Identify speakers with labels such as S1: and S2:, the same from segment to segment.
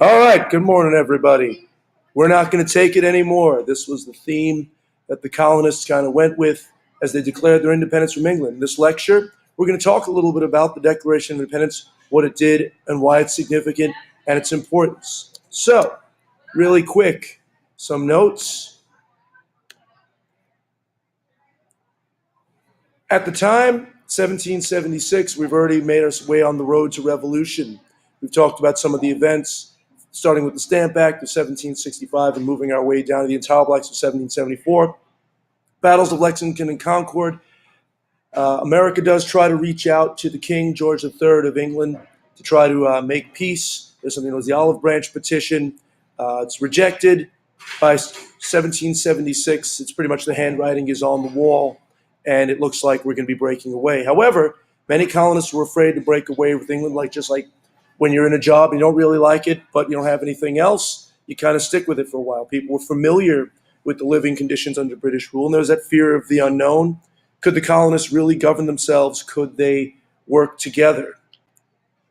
S1: All right, good morning, everybody. We're not going to take it anymore. This was the theme that the colonists kind of went with as they declared their independence from England. In this lecture, we're going to talk a little bit about the Declaration of Independence, what it did, and why it's significant and its importance. So, really quick, some notes. At the time, 1776, we've already made our way on the road to revolution. We've talked about some of the events, starting with the Stamp Act of 1765 and moving our way down to the Intobel Blacks of 1774. Battles of Lexington and Concord. America does try to reach out to the King, George III of England, to try to make peace. There's something known as the Olive Branch Petition. It's rejected by 1776. It's pretty much the handwriting is on the wall, and it looks like we're going to be breaking away. However, many colonists were afraid to break away with England, just like when you're in a job and you don't really like it, but you don't have anything else, you kind of stick with it for a while. People were familiar with the living conditions under British rule, and there was that fear of the unknown. Could the colonists really govern themselves? Could they work together?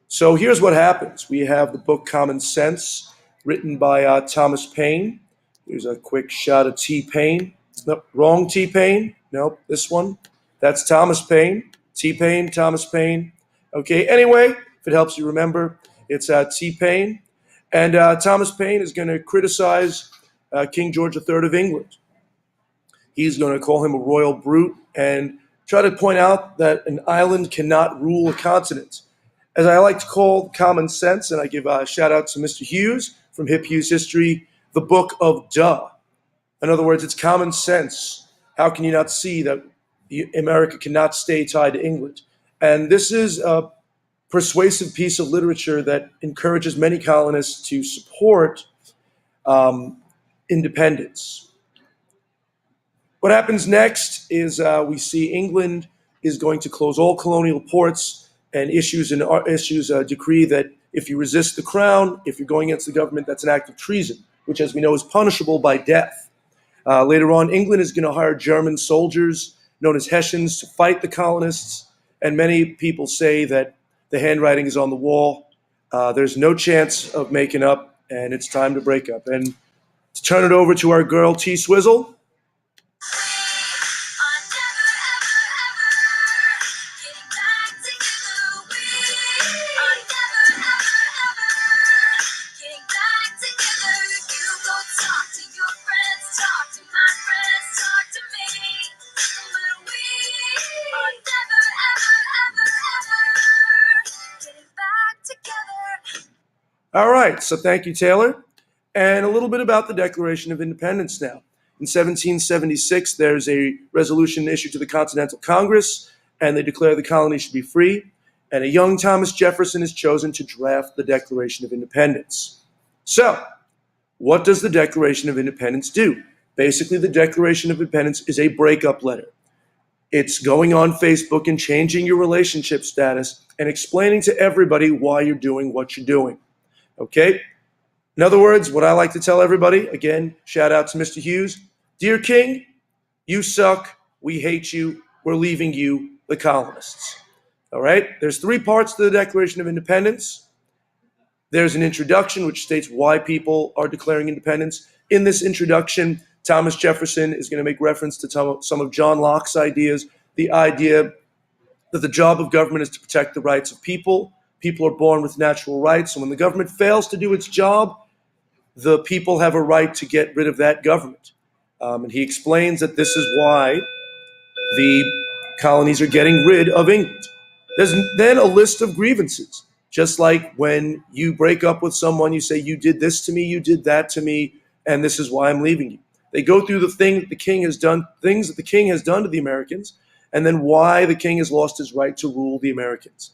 S1: So here's what happens. We have the book Common Sense, written by Thomas Paine. Here's a quick shot of T-Paine. Nope, wrong T-Paine. Nope, this one. That's Thomas Paine. T-Paine, Thomas Paine. Okay, anyway, if it helps you remember, it's T-Paine. And Thomas Paine is going to criticize King George III of England. He's going to call him a royal brute and try to point out that an island cannot rule a continent. As I like to call Common Sense, and I give a shout out to Mr. Hughes from Hip Hughes History, the book of duh. In other words, it's common sense. How can you not see that America cannot stay tied to England? And this is a persuasive piece of literature that encourages many colonists to support independence. What happens next is we see England is going to close all colonial ports and issues a decree that if you resist the crown, if you're going against the government, that's an act of treason, which, as we know, is punishable by death. Later on, England is going to hire German soldiers known as Hessians to fight the colonists, and many people say that the handwriting is on the wall. There's no chance of making up, and it's time to break up. And to turn it over to our girl, T Swizzle. All right, so thank you, Taylor. And a little bit about the Declaration of Independence now. In 1776, there's a resolution issued to the Continental Congress, and they declare the colony should be free. And a young Thomas Jefferson is chosen to draft the Declaration of Independence. So, what does the Declaration of Independence do? Basically, the Declaration of Independence is a breakup letter. It's going on Facebook and changing your relationship status and explaining to everybody why you're doing what you're doing. Okay? In other words, what I like to tell everybody, again, shout out to Mr. Hughes, Dear King, you suck, we hate you, we're leaving you, the colonists. All right? There's 3 parts to the Declaration of Independence. There's an introduction which states why people are declaring independence. In this introduction, Thomas Jefferson is going to make reference to some of John Locke's ideas, the idea that the job of government is to protect the rights of people. People are born with natural rights, and when the government fails to do its job, the people have a right to get rid of that government. And he explains that this is why the colonies are getting rid of England. There's then a list of grievances. Just like when you break up with someone, you say, you did this to me, you did that to me, and this is why I'm leaving you. They go through the things that the king has done to the Americans, and then why the king has lost his right to rule the Americans.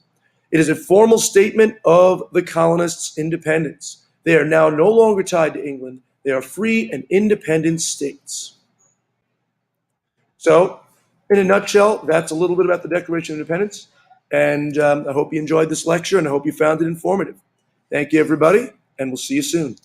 S1: It is a formal statement of the colonists' independence. They are now no longer tied to England. They are free and independent states. So, in a nutshell, that's a little bit about the Declaration of Independence. And I hope you enjoyed this lecture, and I hope you found it informative. Thank you, everybody, and we'll see you soon.